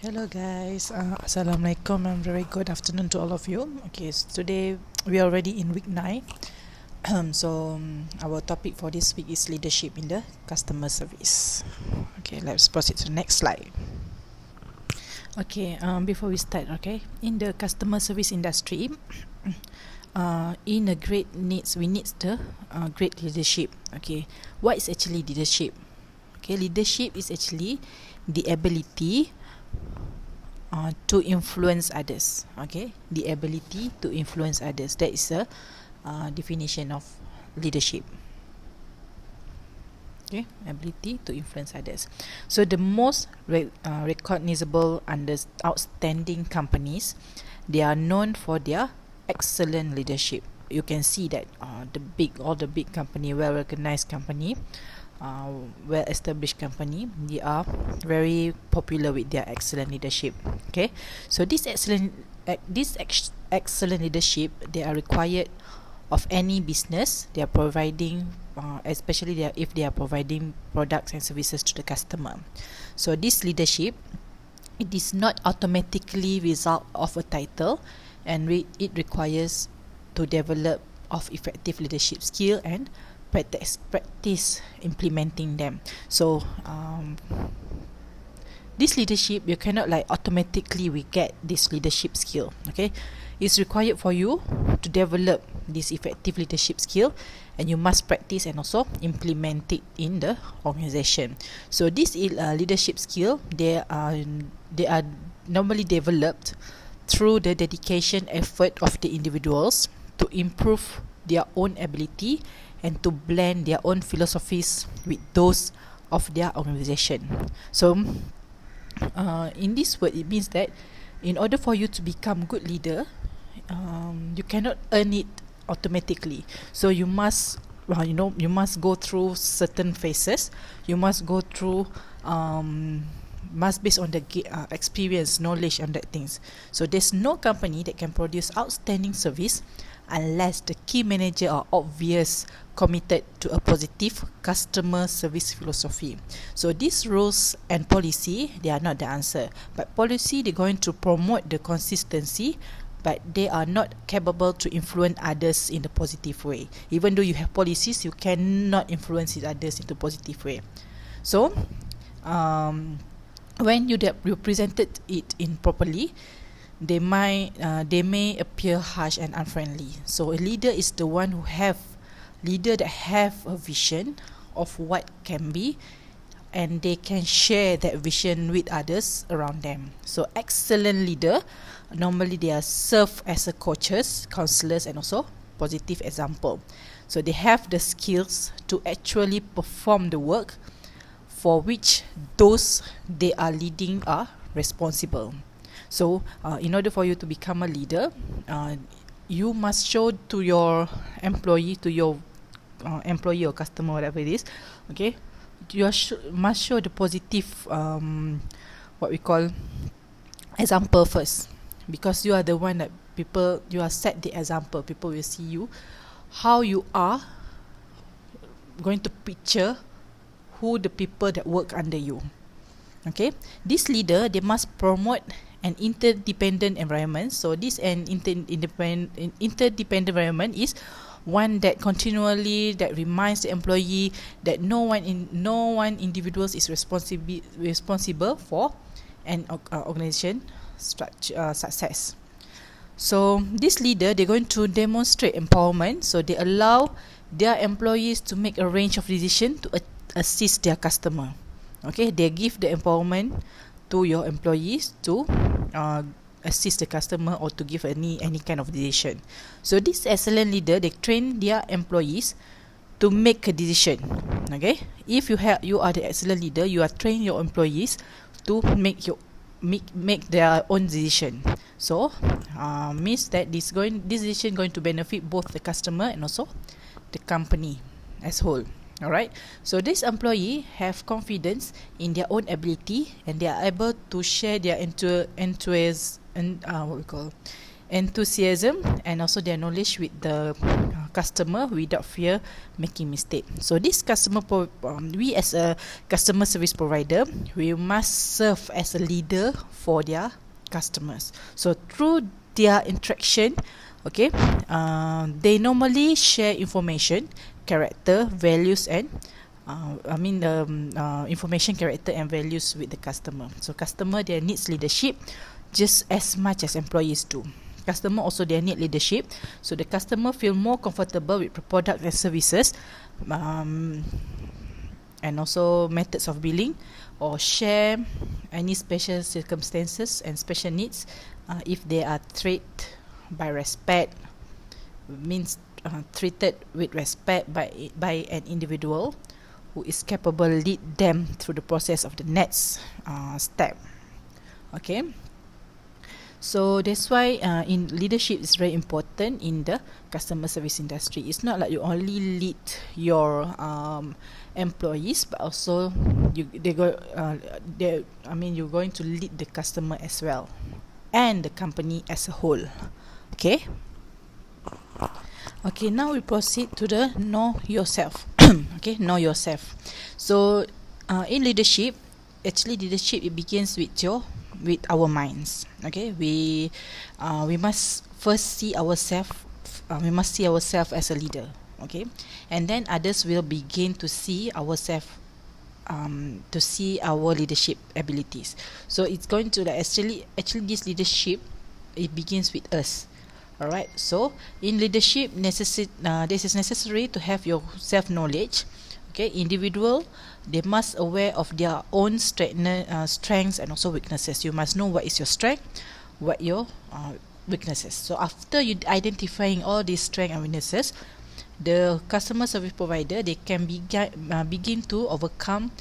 Hello guys, Assalamualaikum and very good afternoon to all of you. Okay, so today we are already in week 9. Our topic for this week is leadership in the customer service. Okay, let's proceed to the next slide. Okay, before we start, okay, in the customer service industry, in a we need the great leadership. Okay, what is actually leadership? Okay, leadership is actually the ability to influence others. Okay, the ability to influence others, that is a definition of leadership. Okay, ability to influence others. So the most recognizable and outstanding companies, they are known for their excellent leadership. You can see that all the big company, well recognized company, well-established company, they are very popular with their excellent leadership. Okay, so this excellent leadership, they are required of any business they are providing, especially if they are providing products and services to the customer. So this leadership, it is not automatically result of a title, and it requires to develop of effective leadership skill and practice implementing them. So this leadership, you cannot like automatically we get this leadership skill. Okay, it's required for you to develop this effective leadership skill, and you must practice and also implement it in the organization. So this leadership skill, they are normally developed through the dedication effort of the individuals to improve their own ability and to blend their own philosophies with those of their organization. So in this word, it means that in order for you to become good leader, you cannot earn it automatically. So you must you must go through certain phases. You must go through must based on the experience, knowledge and that things. So there's no company that can produce outstanding service unless the key manager are obvious committed to a positive customer service philosophy. So these rules and policy, they are not the answer, but policy, they're going to promote the consistency, but they are not capable to influence others in a positive way. Even though you have policies, you cannot influence others in a positive way. So when you presented it improperly, they may appear harsh and unfriendly. So a leader is the one that have a vision of what can be, and they can share that vision with others around them. So excellent leader, normally they are serve as a coaches, counselors and also positive example. So they have the skills to actually perform the work for which those they are leading are responsible. So in order for you to become a leader, you must show to your employee, or customer, whatever it is, okay, you must show the positive what we call example first, because you are the one that you are set the example. People will see you, how you are going to picture who the people that work under you. Okay, this leader, they must promote an interdependent environment. So this interdependent environment is one that continually that reminds the employee that no one individual is responsible for an organization structure success. So this leader, they're going to demonstrate empowerment. So they allow their employees to make a range of decisions to assist their customer. Okay, they give the empowerment to your employees to assist the customer or to give any kind of decision. So this excellent leader, they train their employees to make a decision. Okay, if you are the excellent leader, you are train your employees to make their own decision. So means that this decision going to benefit both the customer and also the company as whole. Alright, so this employee have confidence in their own ability, and they are able to share their enthusiasm, and also their knowledge with the customer without fear making mistake. So this we as a customer service provider, we must serve as a leader for their customers. So through their interaction, okay, they normally share information, character, values, and information, character, and values with the customer. So customer, they needs leadership just as much as employees do. Customer also, they need leadership, so the customer feel more comfortable with the product and services, and also methods of billing, or share any special circumstances and special needs if they are treated by respect, means treated with respect by an individual who is capable lead them through the process of the next step. Okay, so that's why in leadership is very important in the customer service industry. It's not like you only lead your employees, but also you're going to lead the customer as well, and the company as a whole. Okay. Okay, now we proceed to the know yourself. Okay, know yourself. So in leadership, actually leadership, it begins with our minds. Okay, we must first see ourselves. We must see ourselves as a leader. Okay, and then others will begin to see ourselves, to see our leadership abilities. So it's going to actually this leadership, it begins with us. Alright, so in leadership, this is necessary to have your self-knowledge. Okay, individual, they must aware of their own strengths and also weaknesses. You must know what is your strength, what your weaknesses. So after you identifying all these strengths and weaknesses, the customer service provider, they can begin to overcome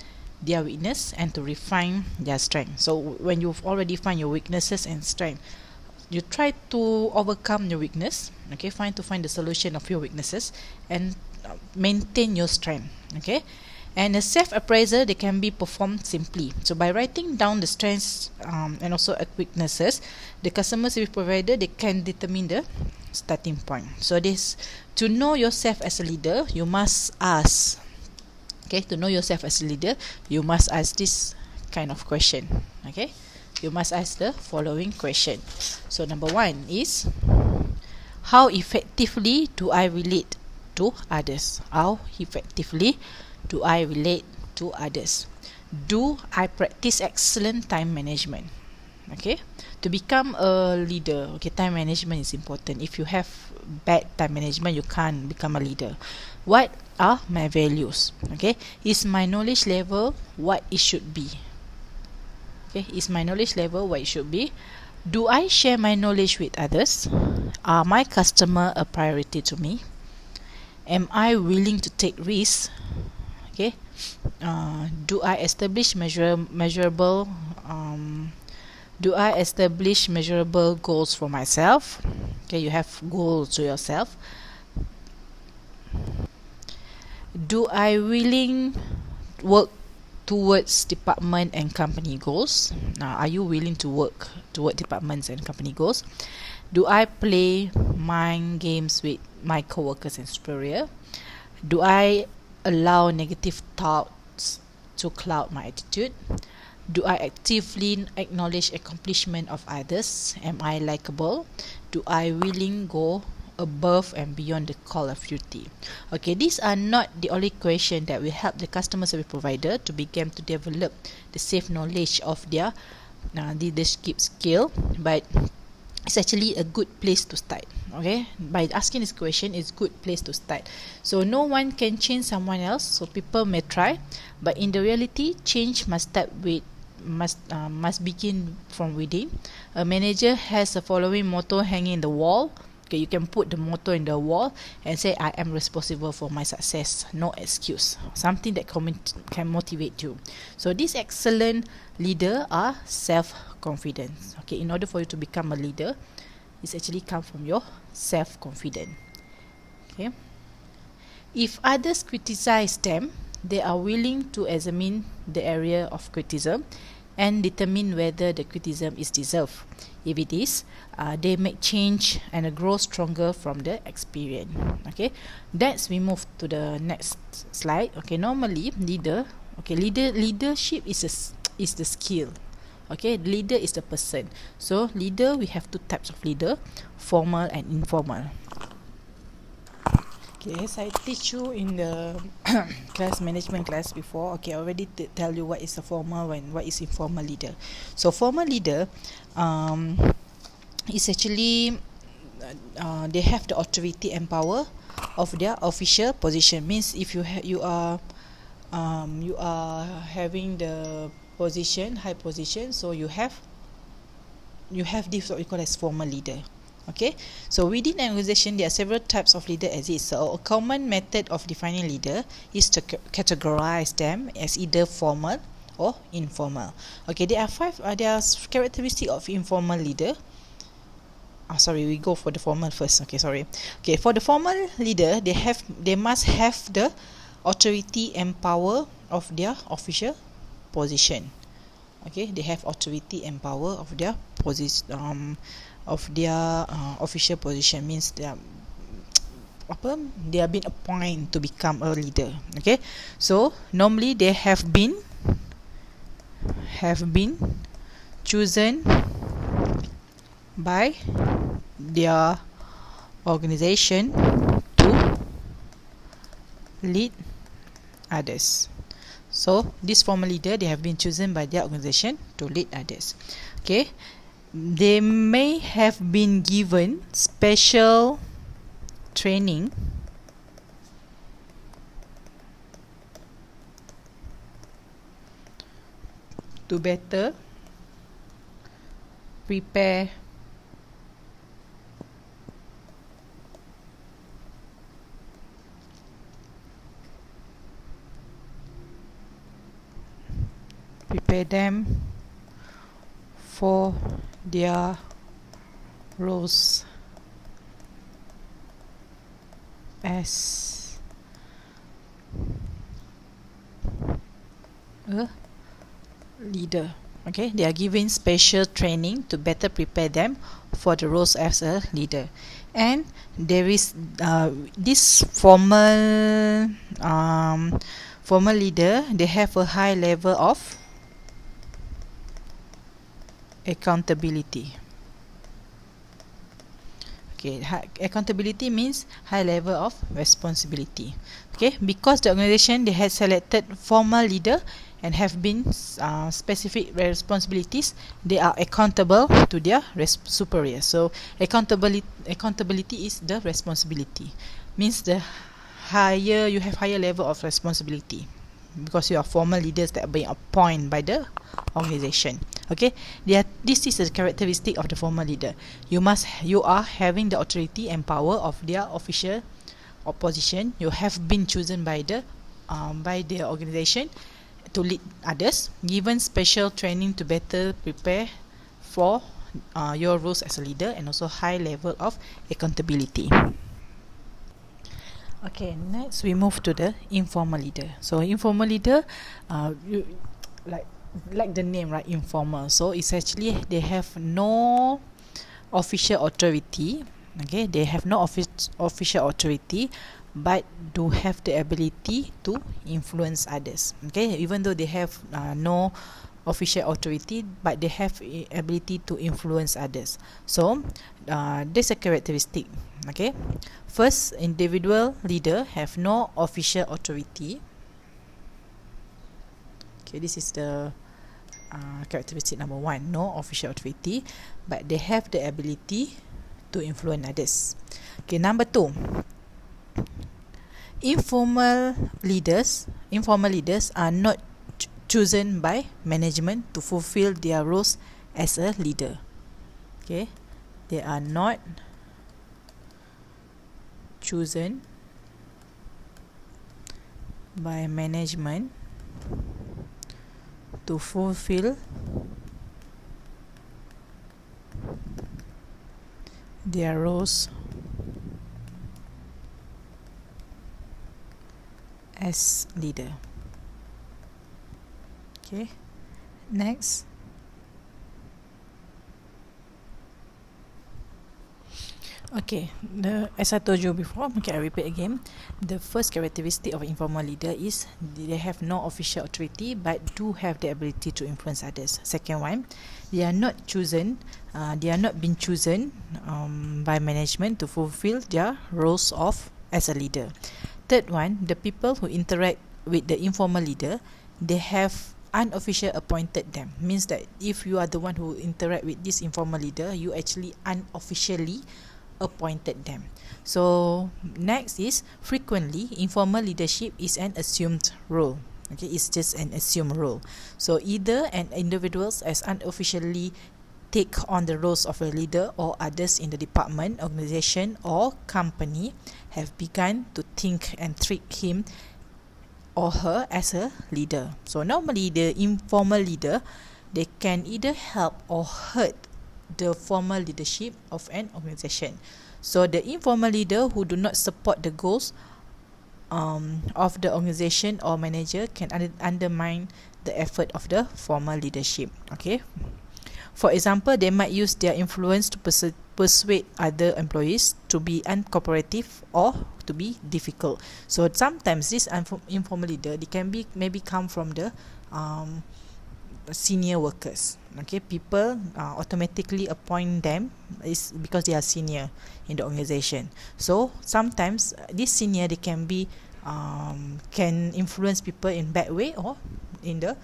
their weakness and to refine their strength. So when you've already find your weaknesses and strength, you try to overcome your weakness. Okay, find the solution of your weaknesses and maintain your strength. Okay, and a self-appraisal, they can be performed simply. So by writing down the strengths and also weaknesses, the customer service provider, they can determine the starting point. So this, to know yourself as a leader, you must ask. Okay, to know yourself as a leader, you must ask this kind of question. Okay, you must ask the following question. So number 1 is, how effectively do I relate to others? How effectively do I relate to others? Do I practice excellent time management? Okay, to become a leader, okay, time management is important. If you have bad time management, you can't become a leader. What are my values? Okay, is my knowledge level what it should be? Okay, is my knowledge level what it should be? Do I share my knowledge with others? Are my customer a priority to me? Am I willing to take risks? Okay, do I establish measurable goals for myself? Okay, you have goals to yourself. Do I willing work towards department and company goals? Now, are you willing to work toward departments and company goals? Do I play mind games with my co-workers and superior? Do I allow negative thoughts to cloud my attitude? Do I actively acknowledge accomplishment of others? Am I likable? Do I willing go above and beyond the call of duty? Okay, these are not the only question that will help the customer service provider to begin to develop the safe knowledge of their leadership skill, but it's actually a good place to start. Okay, by asking this question is good place to start. So no one can change someone else, so people may try, but in the reality, change must begin from within. A manager has a following motto hanging in the wall. Okay, you can put the motto in the wall and say, I am responsible for my success, no excuse. Something that can motivate you. So this excellent leader are self-confidence. Okay, in order for you to become a leader, it's actually come from your self-confidence. Okay, if others criticize them, they are willing to examine the area of criticism. and determine whether the criticism is deserved. If it is, they make change and grow stronger from the experience. Okay, that's we move to the next slide. Okay, normally leadership is the skill. Okay, leader is the person. So leader, we have two types of leader, formal and informal. Okay, as I teach you in the management class before, okay, I already tell you what is a formal and what is informal leader. So formal leader is actually they have the authority and power of their official position. Means if you are having the position, high position, so you have this what we call as formal leader. Okay, so within an organization there are several types of leader exist. So a common method of defining leader is to categorize them as either formal or informal. Okay, there are characteristics of informal leader. We go for the formal first. Okay, for the formal leader, they must have the authority and power of their official position. Okay, they have authority and power of their position, official position. Means they are being appointed to become a leader. Okay, so normally they have been chosen by their organization to lead others. So this formal leader, they have been chosen by their organization to lead others. Okay, they may have been given special training to better prepare them for their roles as a leader. Okay, they are given special training to better prepare them for the roles as a leader. And there is this formal leader, they have a high level of accountability. Okay, accountability means high level of responsibility. Okay, because the organization, they had selected formal leader and have been specific responsibilities, they are accountable to their superiors. So accountability is the responsibility. Means the higher you have, higher level of responsibility, because you are formal leaders that are being appointed by the organization. Okay, this is a characteristic of the formal leader. You are having the authority and power of their official position. You have been chosen by the organization to lead others, given special training to better prepare for your roles as a leader, and also high level of accountability. Okay, next we move to the informal leader. So informal leader, like the name, right? Informal. So it's actually they have no official authority. Okay, they have no official authority, but do have the ability to influence others. Okay, even though they have no official authority, but they have ability to influence others. So there's a characteristic. Okay, first, individual leader have no official authority. Okay, this is the characteristic number one, no official authority, but they have the ability to influence others. Okay, number two, informal leaders are not chosen by management to fulfill their roles as a leader. Okay, they are not chosen by management to fulfill their roles as leader. Okay, Next. Okay, as I told you before, okay, I repeat again. The first characteristic of informal leader is they have no official authority but do have the ability to influence others. Second one, they are not chosen, they are not been chosen by management to fulfill their roles of as a leader. Third one, the people who interact with the informal leader, they have unofficial appointed them. Means that if you are the one who interact with this informal leader, you actually unofficially appointed them. So next is frequently informal leadership is an assumed role. Okay, it's just an assumed role. So either an individuals as unofficially take on the roles of a leader, or others in the department, organization or company have begun to think and treat him or her as a leader. So normally the informal leader, they can either help or hurt the formal leadership of an organization. So the informal leader who do not support the goals of the organization or manager can undermine the effort of the formal leadership. Okay, for example, they might use their influence to persuade other employees to be uncooperative or to be difficult. So sometimes this informal leader, they can be maybe come from the senior workers. Okay, people automatically appoint them is because they are senior in the organization. So sometimes this senior, they can be can influence people in bad way or in the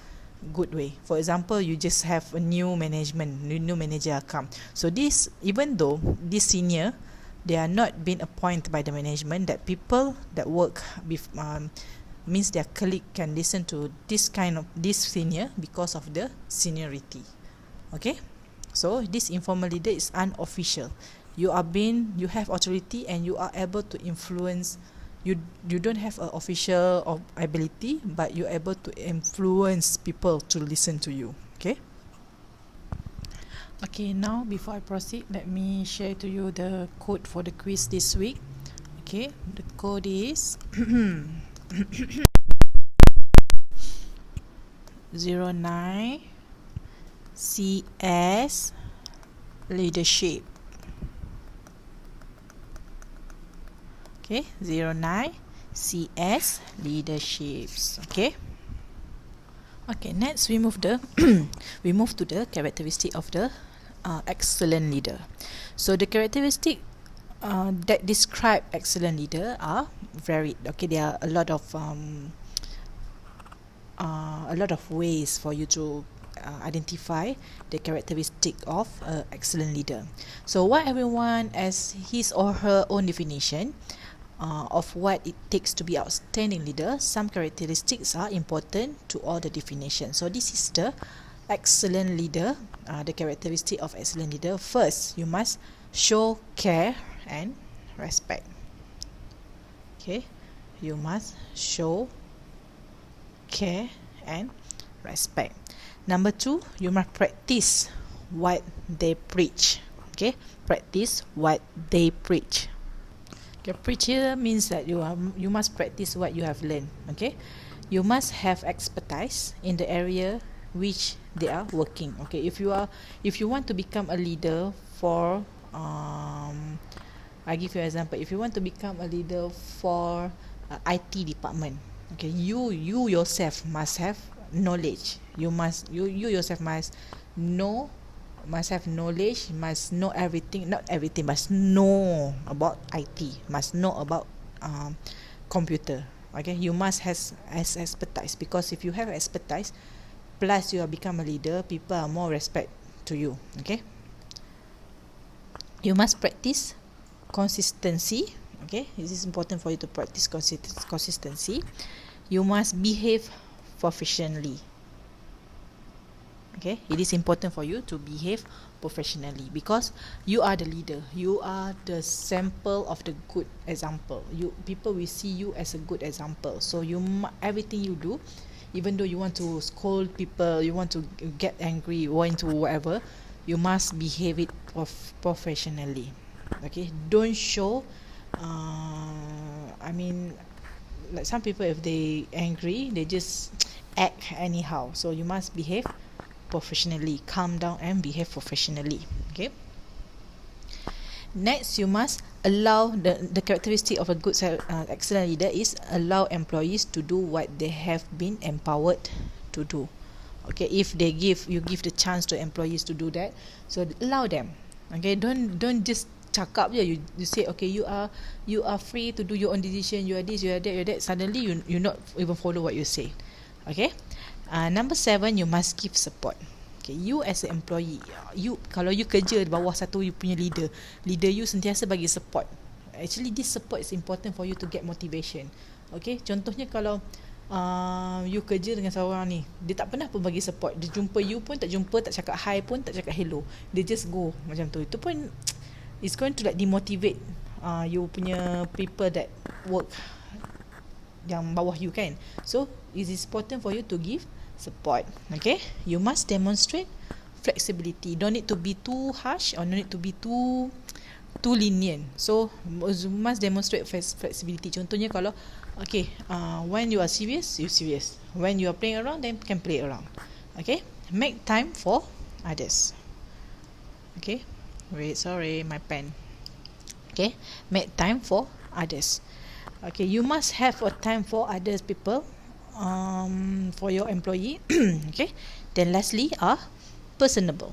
good way. For example, you just have a new new manager come. So this, even though this senior, they are not being appointed by the management, that people that work with means their colleague can listen to this senior because of the seniority. Okay, so this informal leader is unofficial. You have authority and you are able to influence. You don't have an official ability, but you're able to influence people to listen to you. Okay, now before I proceed, let me share to you the code for the quiz this week. Okay, the code is 09 CS leadership. Okay, 09 CS leaderships. Okay, next we move to the characteristic of the excellent leader. So the characteristic that describe excellent leader are varied. Okay, there are a lot of ways for you to identify the characteristic of excellent leader. So what everyone has his or her own definition of what it takes to be outstanding leader. Some characteristics are important to all the definitions. So this is the excellent leader, the characteristic of excellent leader. First, you must show care and respect. Okay, you must show care and respect. Number 2, you must practice what they preach. Okay, practice what they preach. Okay, preach here means that you must practice what you have learned. Okay, you must have expertise in the area which they are working. Okay, if you want to become a leader for I give you an example. If you want to become a leader for IT department, okay, you yourself must have knowledge. You yourself must have knowledge, must know everything, not everything, must know about IT, must know about computer. Okay, you must have expertise, because if you have expertise plus you have become a leader, people are more respect to you. Okay, you must practice consistency. Okay, this is important for you to practice consistency. You must behave professionally. Okay, it is important for you to behave professionally, because you are the leader. You are the sample of the good example. People will see you as a good example. So everything you do, even though you want to scold people, you want to get angry, you want to whatever, you must behave it professionally. Okay, don't show like some people, if they angry, they just act anyhow. So you must behave professionally. Calm down and behave professionally. Okay. Next, you must allow the characteristic of a good excellent leader is allow employees to do what they have been empowered to do. Okay, if you give the chance to employees to do that, so allow them. Okay, don't just cakap je. You say, okay, you are free to do your own decision, you are this, you are that, you are that. Suddenly you not even follow what you say. Okay. Number 7, you must give support. Okay, you as an employee, kalau you kerja di bawah satu you punya leader you sentiasa bagi support. Actually this support is important for you to get motivation. Okay, contohnya kalau you kerja dengan seorang ni, dia tak pernah pun bagi support, dia jumpa you pun tak jumpa, tak cakap hi pun, tak cakap hello, dia just go macam tu, itu pun it's going to like demotivate you punya people that work yang bawah you kan. So it is important for you to give support. Okay, you must demonstrate flexibility. Don't need to be too harsh or don't need to be too lenient. So you must demonstrate flexibility. Contohnya kalau okay, when you are serious, you serious. When you are playing around, then can play around. Okay, make time for others. Okay, wait, sorry, my pen. Okay, make time for others. Okay, you must have a time for others people, for your employee. Okay, then lastly personable.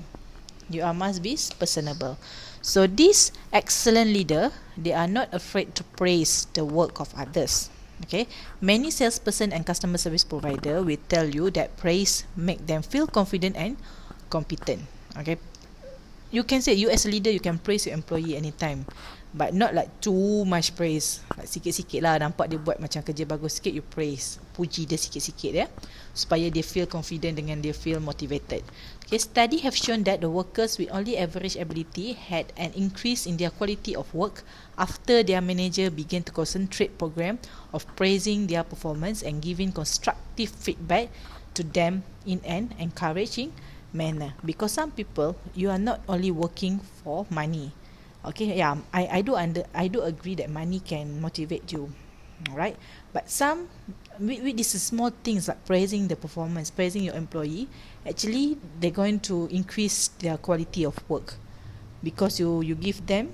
You must be personable. So this excellent leader, they are not afraid to praise the work of others. Okay, many salesperson and customer service provider will tell you that praise make them feel confident and competent. Okay, you can say you as a leader, you can praise your employee anytime, but not like too much praise. Like sikit-sikit lah, nampak dia buat macam kerja bagus sikit, you praise, puji dia sikit-sikit ya, supaya dia feel confident dengan dia feel motivated. Okay, study have shown that the workers with only average ability had an increase in their quality of work after their manager began to concentrate program of praising their performance and giving constructive feedback to them in an encouraging manner. Because some people, you are not only working for money. Okay, yeah, I do agree that money can motivate you, right? But some with these small things like praising the performance, praising your employee, actually they're going to increase their quality of work, because you give them,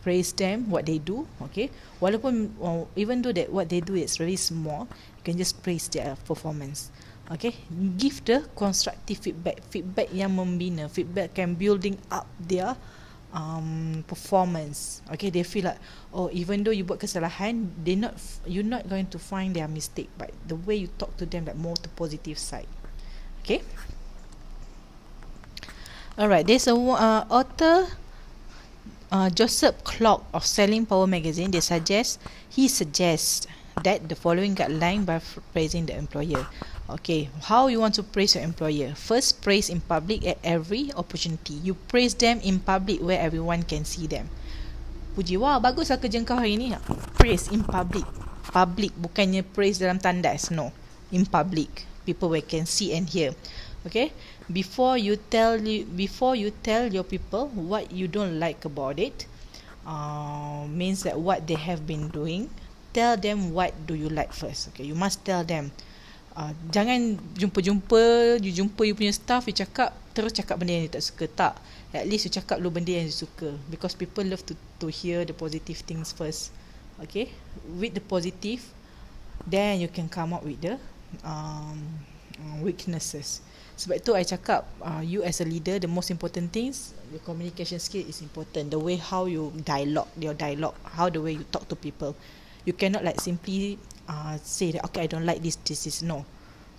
praise them what they do. Okay, walaupun even though that what they do is really small, you can just praise their performance. Okay, give the constructive feedback yang membina, feedback can building up their performance. Okay, they feel like, oh, even though you buat kesalahan, you're not going to find their mistake, but the way you talk to them, like more to positive side. Okay, alright, there's a author, Joseph Clark of Selling Power magazine. He suggests that the following guideline by praising the employer. Okay, how you want to praise your employer? First, praise in public at every opportunity. You praise them in public where everyone can see them. Puji, wah, baguslah kerja kau hari ni. Praise in public. Public, bukannya praise dalam tandas. No, in public, people where can see and hear. Okay, before you tell your people what you don't like about it, means that what they have been doing, tell them what do you like first. Okay, you must tell them. Jangan you jumpa you punya staff, you terus cakap benda yang you tak suka. Tak, at least you cakap dulu benda yang you suka, because people love to hear the positive things first. Okay, with the positive, then you can come up with the weaknesses. Sebab itu I cakap, you as a leader, the most important things, your communication skill is important. The way how you your dialogue, how the way you talk to people. You cannot like simply say that, okay, I don't like this is no.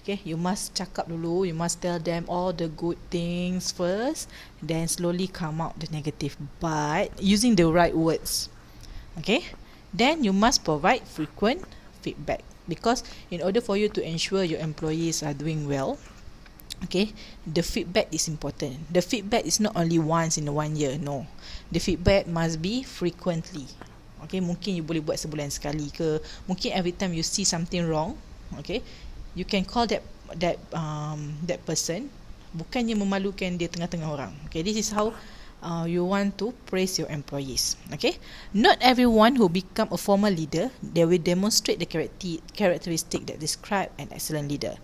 Okay, you must cakap dulu, you must tell them all the good things first, then slowly come out the negative, but using the right words. Okay, then you must provide frequent feedback, because in order for you to ensure your employees are doing well, okay, the feedback is important. The feedback is not only once in 1 year, no, the feedback must be frequently. Okay, mungkin you boleh buat sebulan sekali ke, mungkin every time you see something wrong, okay, you can call that person, bukannya memalukan dia tengah-tengah orang. Okay, this is how you want to praise your employees. Okay, not everyone who become a formal leader, they will demonstrate the characteristic that describe an excellent leader.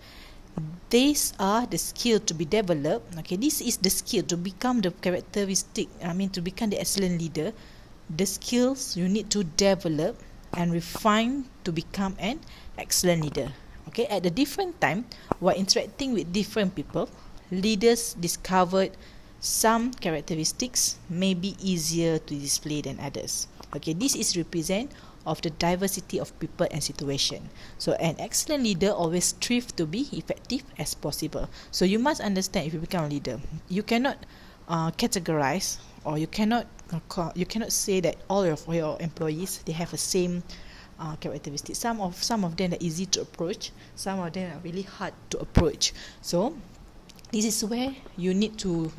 these are the skill to be developed. Okay, this is the skill to become the characteristic, to become the excellent leader. The skills you need to develop and refine to become an excellent leader. Okay, at a different time, while interacting with different people, leaders discovered some characteristics may be easier to display than others. Okay, this is represent of the diversity of people and situation. So an excellent leader always strives to be effective as possible. So you must understand, if you become a leader, you cannot categorize, or you cannot say that all of your employees, they have the same characteristics. Some of them are easy to approach, some of them are really hard to approach. So this is where you need to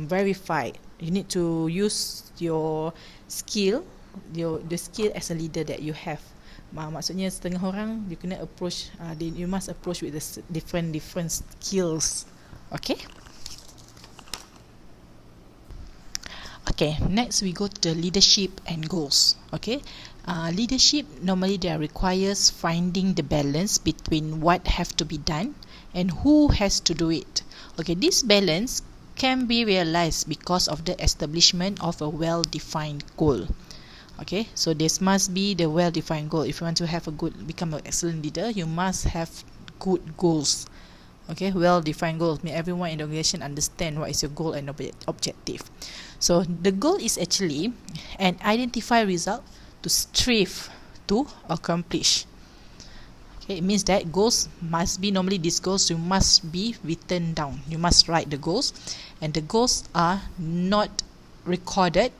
verify. You need to use your skill, the skill as a leader that you have. Maksudnya setengah orang you kena approach, you must approach with the different skills. Okay. Okay, next we go to the leadership and goals. Okay, leadership normally there requires finding the balance between what have to be done and who has to do it. Okay, this balance can be realized because of the establishment of a well-defined goal. Okay, so this must be the well-defined goal. If you want to have become an excellent leader, you must have good goals. Okay, well-defined goals mean everyone in the organization understand what is your goal and objective. So the goal is actually an identified result to strive to accomplish. Okay, it means that goals must be, normally these goals you must be written down. You must write the goals, and the goals are not recorded,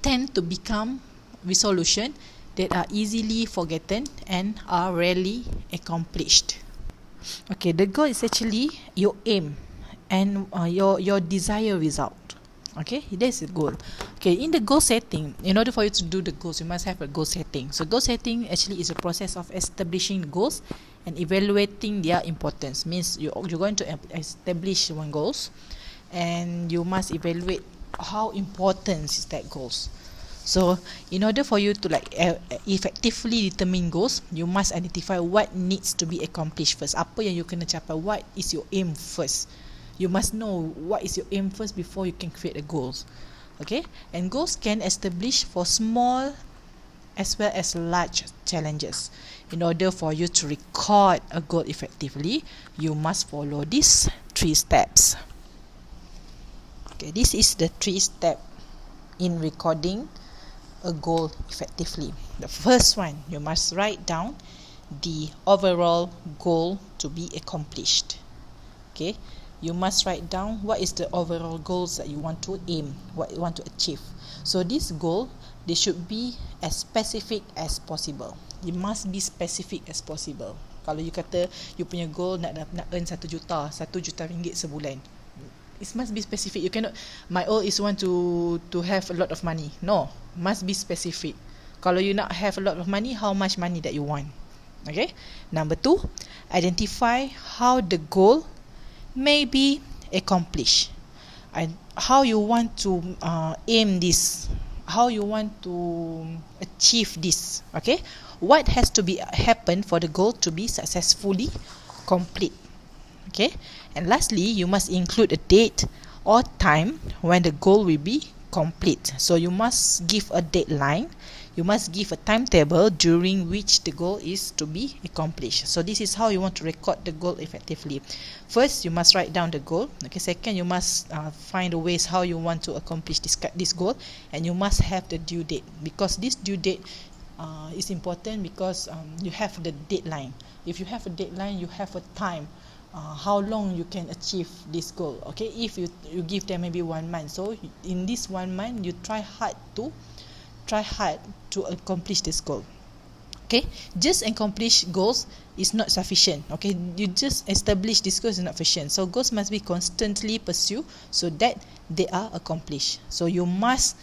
tend to become resolution that are easily forgotten and are rarely accomplished. Okay, the goal is actually your aim and your desired result. Okay, that's the goal. Okay, in the goal setting, in order for you to do the goals, you must have a goal setting. So goal setting actually is a process of establishing goals and evaluating their importance. Means you're going to establish one goals, and you must evaluate how important is that goals. So in order for you to effectively determine goals, you must identify what needs to be accomplished first. Apa yang you kena capai? What is your aim first? You must know what is your aim first before you can create the goals. Okay, and goals can establish for small as well as large challenges. In order for you to record a goal effectively, you must follow these 3 steps. Okay, this is the 3 steps in recording a goal effectively. The first one, you must write down the overall goal to be accomplished. Okay, you must write down what is the overall goals that you want to aim, what you want to achieve. So this goal, they should be as specific as possible. You must be specific as possible. Kalau you kata you punya goal nak earn 1 juta ringgit sebulan, it must be specific. You cannot, my goal is want to have a lot of money. No, must be specific. Kalau you nak have a lot of money, how much money that you want. Okay. Number 2, identify how the goal may be accomplished, and how you want to aim this, how you want to achieve this. Okay, what has to be happen for the goal to be successfully complete. Okay, and lastly, you must include a date or time when the goal will be complete. So you must give a deadline, you must give a timetable during which the goal is to be accomplished. So this is how you want to record the goal effectively. First, you must write down the goal. Okay, second, you must find the ways how you want to accomplish this goal, and you must have the due date, because this due date is important, because you have the deadline. If you have a deadline, you have a time how long you can achieve this goal. Okay, if you give them maybe 1 month, so in this 1 month you try hard to accomplish this goal. Okay, just accomplish goals is not sufficient. Okay, you just establish this goal is not sufficient. So goals must be constantly pursued so that they are accomplished. So you must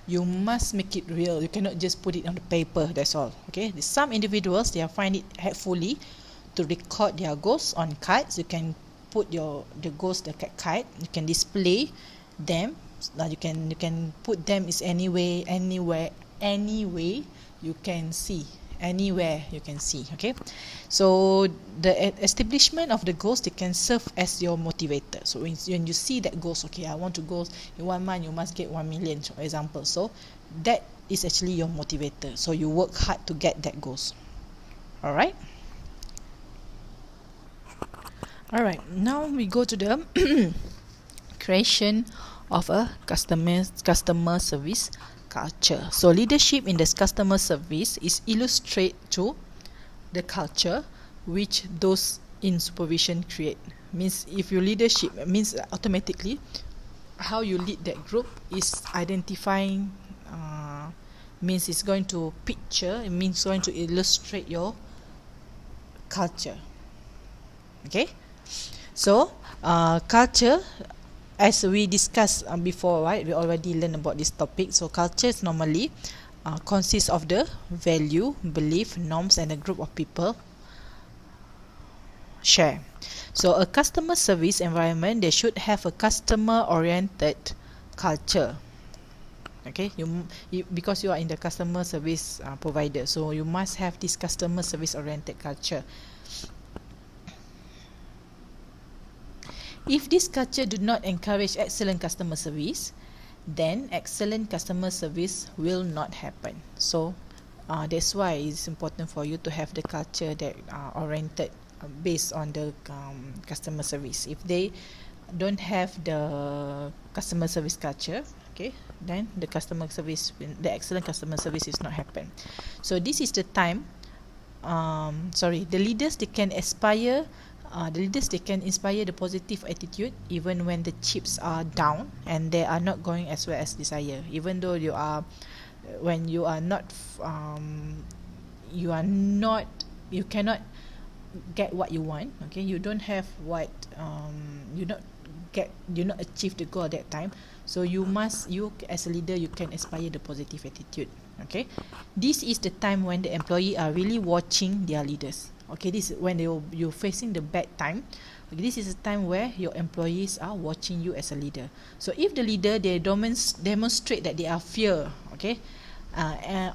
you must make it real. You cannot just put it on the paper, that's all. Okay, some individuals, they find it helpfully to record their goals on cards. You can put the goals the card, you can display them. You can put them is anywhere you can see. anywhere you can see. Okay, so the establishment of the goals, they can serve as your motivator. So when you see that goals, okay, I want to go in 1 month you must get 1 million, for example, so that is actually your motivator, so you work hard to get that goals. All right, now we go to the creation of a customer service culture. So leadership in this customer service is illustrate to the culture which those in supervision create. Means if your leadership means automatically how you lead that group is identifying, means it's going to picture, it means going to illustrate your culture. Okay, so culture, as we discussed before, right, we already learned about this topic. So culture is normally consists of the value, belief, norms, and a group of people share. So a customer service environment, they should have a customer oriented culture. Okay, because you are in the customer service provider, so you must have this customer service oriented culture. If this culture do not encourage excellent customer service, then excellent customer service will not happen. So that's why it's important for you to have the culture that oriented based on the customer service. If they don't have the customer service culture, okay, then the excellent customer service is not happen. So this is the time, the leaders, they can inspire the positive attitude even when the chips are down and they are not going as well as desire. Even though you cannot get what you want. Okay, you don't have what you not achieve the goal at that time. So you as a leader, you can inspire the positive attitude. Okay, this is the time when the employee are really watching their leaders. Okay, this is when you're facing the bad time. Okay, this is a time where your employees are watching you as a leader. So if the leader, they demonstrate that they are fear, okay,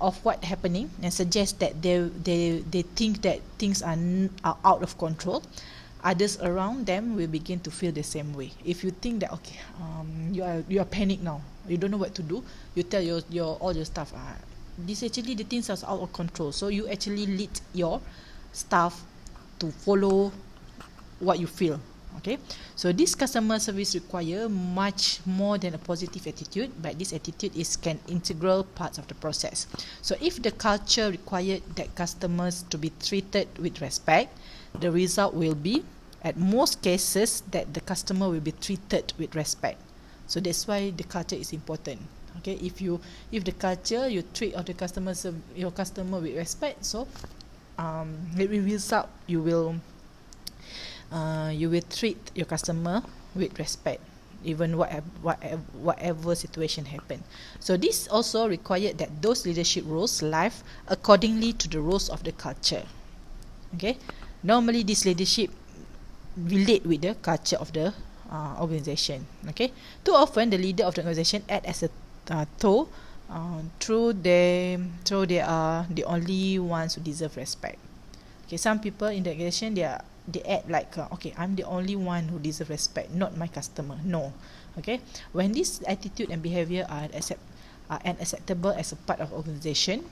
of what happening, and suggest that they think that things are out of control, others around them will begin to feel the same way. If you think that okay, you are panic now, you don't know what to do, you tell all your staff, this actually the things are out of control. So you actually lead your staff to follow what you feel. Okay, so this customer service require much more than a positive attitude, but this attitude is an integral part of the process. So if the culture required that customers to be treated with respect, the result will be, at most cases, that the customer will be treated with respect. So that's why the culture is important. Okay, if the culture, you treat all the your customer with respect, so it will result, you will treat your customer with respect, even whatever situation happen. So this also required that those leadership roles live accordingly to the rules of the culture. Okay, normally this leadership relate with the culture of the organization. Okay, too often the leader of the organization act as a through they are the only ones who deserve respect. Okay, some people in the organization, they act like okay, I'm the only one who deserve respect, not my customer. No. Okay, when this attitude and behavior are unacceptable as a part of organization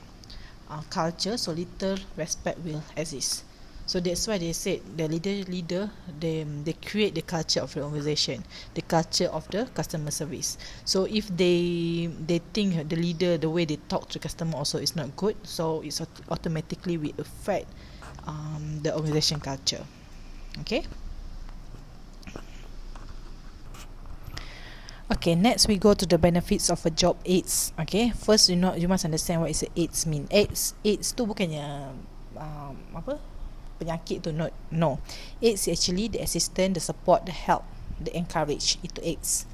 culture, so little respect will exist. So that's why they said the leader they create the culture of the organization, the culture of the customer service. So if they think the leader, the way they talk to customer also is not good, so it's automatically will affect the organization culture. Okay. Okay, next we go to the benefits of a job aids. Okay, first you must understand what is a aids mean. AIDS tu bukannya penyakit tu, no. AIDS actually the assistance, the support, the help, the encourage, itu AIDS.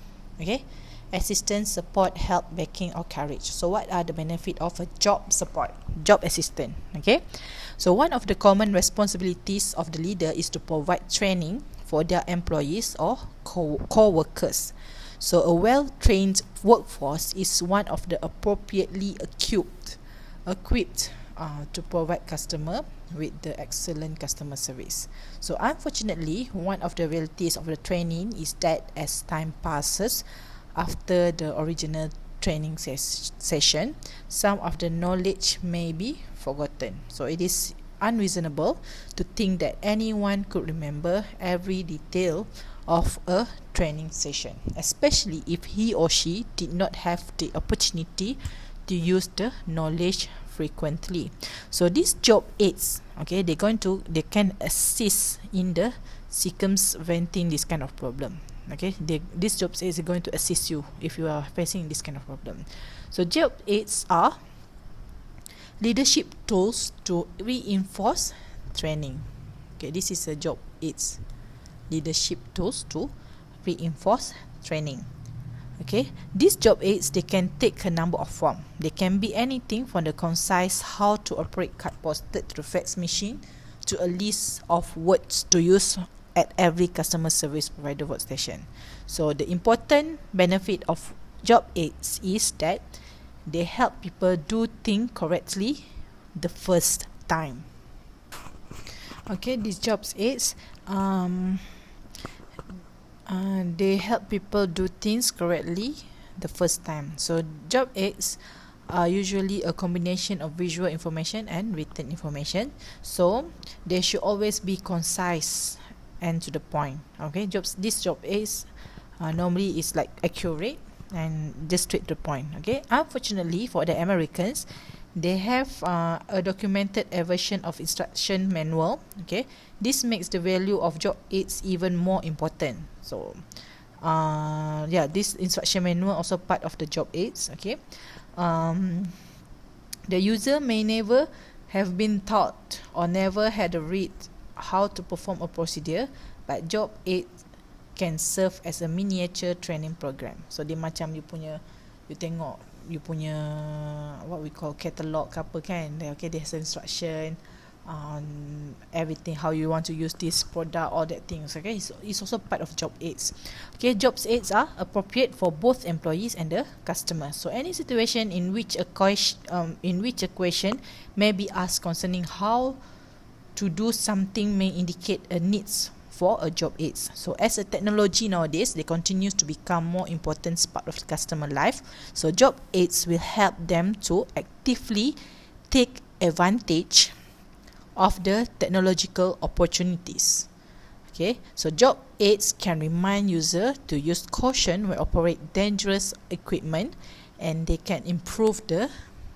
Okay, assistance, support, help, backing, or courage. So what are the benefit of a job support, job assistant? Okay, so one of the common responsibilities of the leader is to provide training for their employees or co-workers. So a well-trained workforce is one of the appropriately equipped to provide customer with the excellent customer service. So unfortunately, one of the realities of the training is that as time passes after the original training session, some of the knowledge may be forgotten. So it is unreasonable to think that anyone could remember every detail of a training session, especially if he or she did not have the opportunity to use the knowledge frequently. So these job aids, okay, they can assist in the circumventing this kind of problem. Okay, these job aids are going to assist you if you are facing this kind of problem. So job aids are leadership tools to reinforce training. Okay, this is a job aids, leadership tools to reinforce training. Okay, these job aids, they can take a number of forms. They can be anything from the concise how to operate card posted to fax machine to a list of words to use at every customer service provider workstation. So the important benefit of job aids is that they help people do things correctly the first time. Okay, these job aids, they help people do things correctly the first time. So job aids are usually a combination of visual information and written information. So they should always be concise and to the point. Okay, this job aids normally is like accurate and just straight to the point. Okay, unfortunately for the Americans, they have a documented version of instruction manual. Okay, this makes the value of job aids even more important. So this instruction manual also part of the job aids. Okay, the user may never have been taught or never had a read how to perform a procedure, but job aid can serve as a miniature training program. So dia macam you tengok you punya what we call catalog ke apa kan. Okay, there's instruction on everything, how you want to use this product, all that things. Okay, so it's also part of job aids. Okay, job aids are appropriate for both employees and the customer. So any situation in which a question may be asked concerning how to do something may indicate a needs for a job aids. So as a technology nowadays, they continues to become more important part of customer life. So job aids will help them to actively take advantage of the technological opportunities. Okay, so job aids can remind user to use caution when operate dangerous equipment, and they can improve the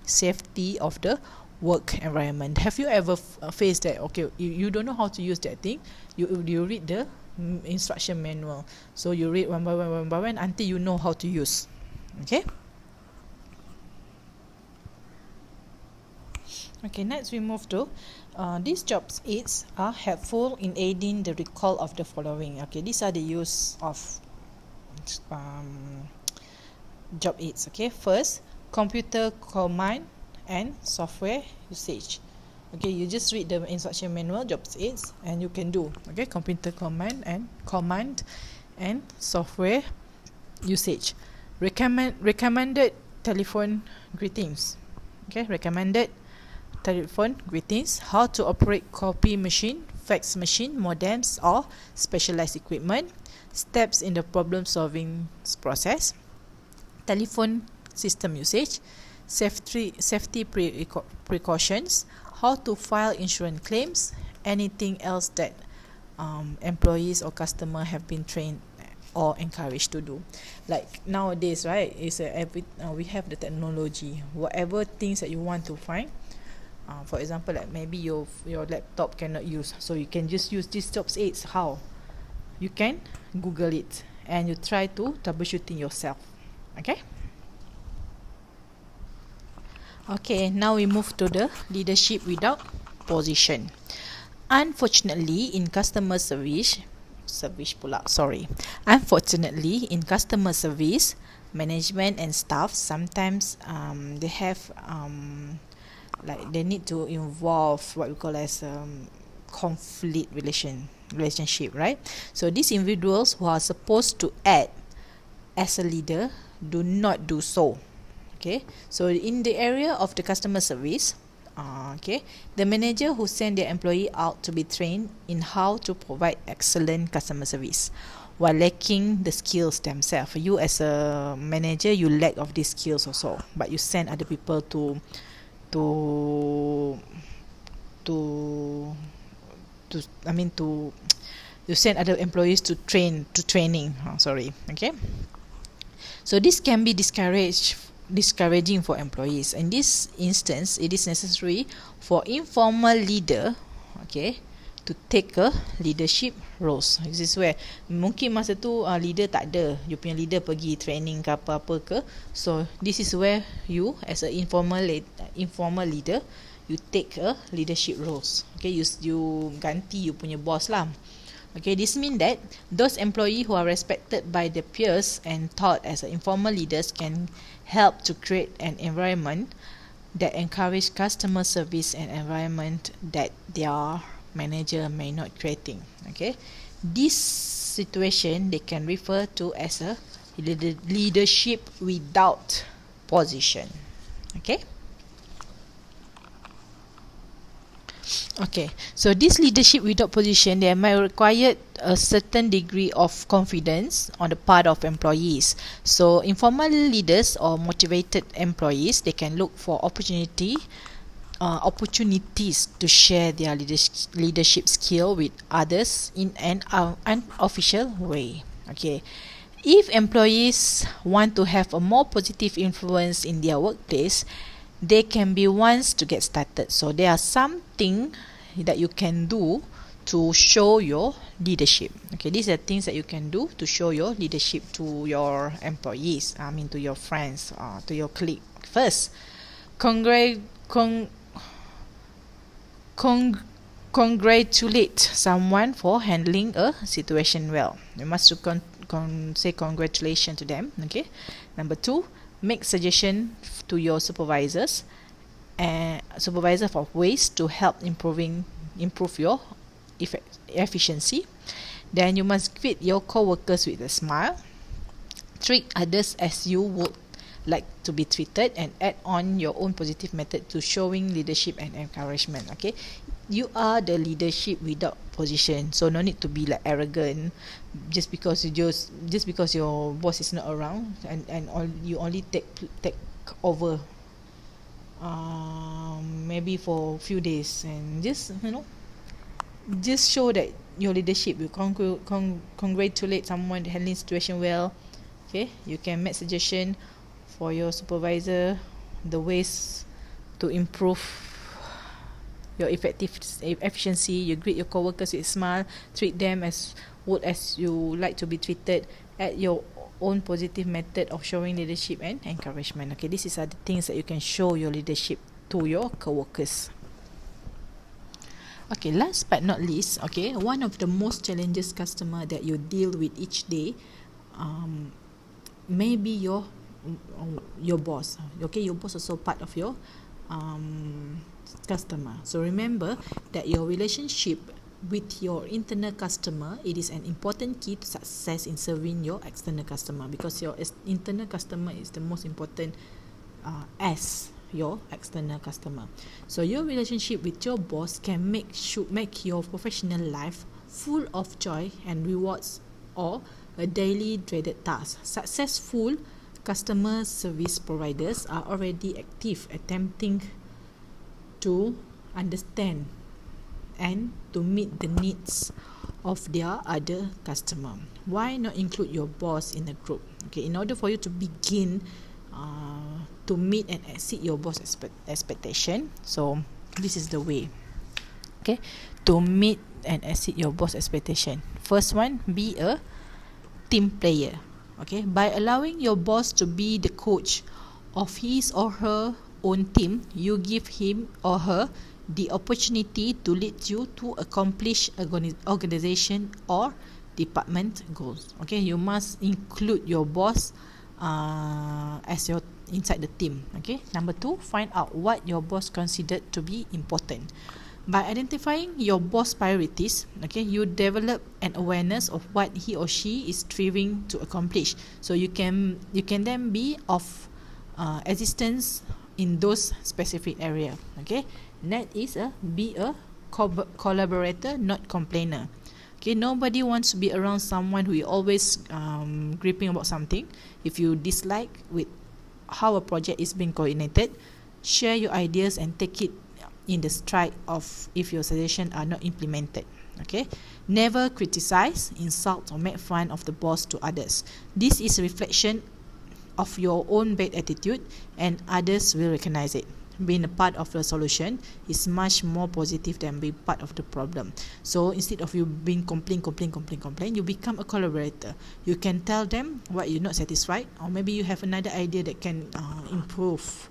safety of the work environment. Have you ever faced that? Okay, you don't know how to use that thing. You read the instruction manual. So you read one by one until you know how to use. Okay. Okay, next we move to these job aids are helpful in aiding the recall of the following. Okay, these are the use of job aids. Okay, first, computer command and software usage. Okay, you just read the instruction manual, job aids, and you can do. Okay, computer command and software usage. Recommended telephone greetings. Okay, recommended telephone greetings, how to operate copy machine, fax machine, modems or specialized equipment, steps in the problem solving process, telephone system usage, safety precautions, how to file insurance claims, anything else that employees or customer have been trained or encouraged to do. Like nowadays, right, we have the technology. Whatever things that you want to find, for example, like maybe your laptop cannot use, so you can just use this job aids. How? You can Google it and you try to troubleshooting yourself. Okay. Okay, now we move to the leadership without position. Unfortunately, in customer service, Unfortunately, in customer service, management and staff sometimes they have like they need to involve what we call as conflict relationship, right? So these individuals who are supposed to act as a leader do not do so. Okay, so in the area of the customer service, Okay, the manager who send their employee out to be trained in how to provide excellent customer service while lacking the skills themselves. You as a manager, you lack of these skills also, but you send other people to to to you send other employees to training. Okay, so this can be discouraging for employees. In this instance, it is necessary for informal leader, okay, to take a leadership roles. This is where mungkin masa tu leader tak ada, you punya leader pergi training ke apa-apa ke, so this is where you as a informal leader, you take a leadership roles. Okay, you ganti you punya boss lah. Okay, this means that those employees who are respected by their peers and taught as informal leaders can help to create an environment that encourage customer service, and environment that their manager may not creating. Okay, this situation they can refer to as a leadership without position. Okay. Okay, so this leadership without position, they might require a certain degree of confidence on the part of employees. So informal leaders or motivated employees, they can look for opportunities to share their leadership skill with others in an unofficial way. Okay, if employees want to have a more positive influence in their workplace, they can be ones to get started. So there are something that you can do to show your leadership. Okay, these are things that you can do to show your leadership to your employees, to your friends, to your colleague. First, congratulate someone for handling a situation well. You must say congratulations to them. Okay. Number 2, make suggestion to your supervisor for ways to help improve your efficiency. Then you must greet your co-workers with a smile. Treat others as you would like to be treated, and add on your own positive method to showing leadership and encouragement. Okay, you are the leadership without position, so no need to be like arrogant just because your boss is not around, and you only take over maybe for a few days, and just show that your leadership. You congratulate someone handling situation well. Okay, you can make suggestion for your supervisor the ways to improve your efficiency. You greet your co-workers with a smile, treat them as you like to be treated, add your own positive method of showing leadership and encouragement. Okay, these are the things that you can show your leadership to your co-workers. Okay, last but not least, okay, one of the most challenges customer that you deal with each day, maybe your boss. Okay, your boss is also part of your customer. So remember that your relationship with your internal customer, it is an important key to success in serving your external customer, because your internal customer is the most important as your external customer. So your relationship with your boss can make your professional life full of joy and rewards, or a daily dreaded task. Successful customer service providers are already active, attempting to understand and to meet the needs of their other customer. Why not include your boss in the group? Okay, in order for you to begin to meet and exceed your boss expectation, so this is the way. Okay, to meet and exceed your boss expectation. First one, be a team player. Okay, by allowing your boss to be the coach of his or her own team, you give him or her the opportunity to lead you to accomplish organization or department goals. Okay, you must include your boss as your inside the team. Okay, number 2, find out what your boss considered to be important. By identifying your boss priorities, okay, you develop an awareness of what he or she is striving to accomplish. So you can then be of assistance in those specific area. Okay, that is be a collaborator, not complainer. Okay, nobody wants to be around someone who is always gripping about something. If you dislike with how a project is being coordinated, share your ideas and take it in the stride of if your suggestions are not implemented. Okay, never criticize, insult or make fun of the boss to others. This is a reflection of your own bad attitude and others will recognize it. Being a part of the solution is much more positive than being part of the problem. So instead of you being complain, you become a collaborator. You can tell them what you're not satisfied, or maybe you have another idea that can improve.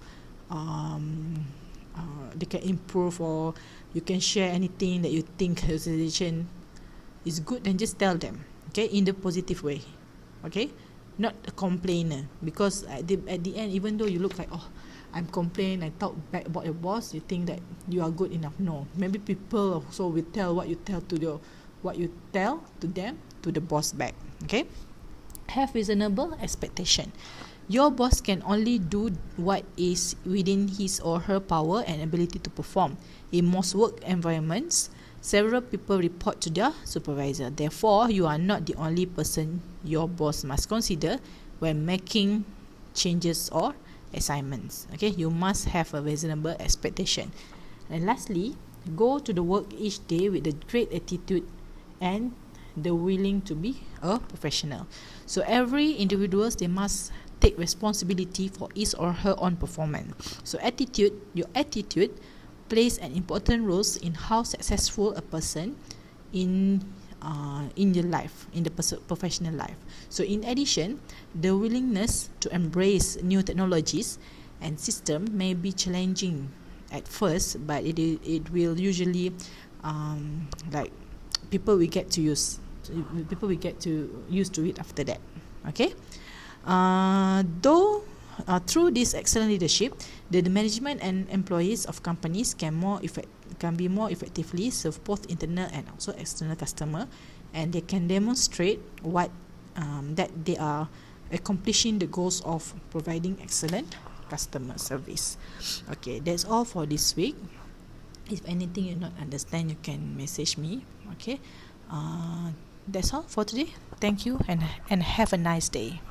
They can improve, or you can share anything that you think the suggestion is good, then just tell them. Okay, in the positive way. Okay, not a complainer, because at the end, even though you look like, oh, I'm complaining, I talk bad about your boss, you think that you are good enough. No, maybe people also will tell what you tell to them to the boss back. Okay, have reasonable expectation. Your boss can only do what is within his or her power and ability to perform. In most work environments, several people report to their supervisor. Therefore, you are not the only person your boss must consider when making changes or assignments. Okay, you must have a reasonable expectation. And lastly, go to the work each day with a great attitude and the willing to be a professional. So every individuals, they must take responsibility for his or her own performance. So your attitude plays an important role in how successful a person in your life, in the professional life. So in addition, the willingness to embrace new technologies and system may be challenging at first, but it will usually like people will get used to it after that. Okay, through this excellent leadership, the management and employees of companies can be more effectively serve both internal and also external customer, and they can demonstrate that they are accomplishing the goals of providing excellent customer service. Okay, that's all for this week. If anything you not understand, you can message me. Okay, that's all for today. Thank you and have a nice day.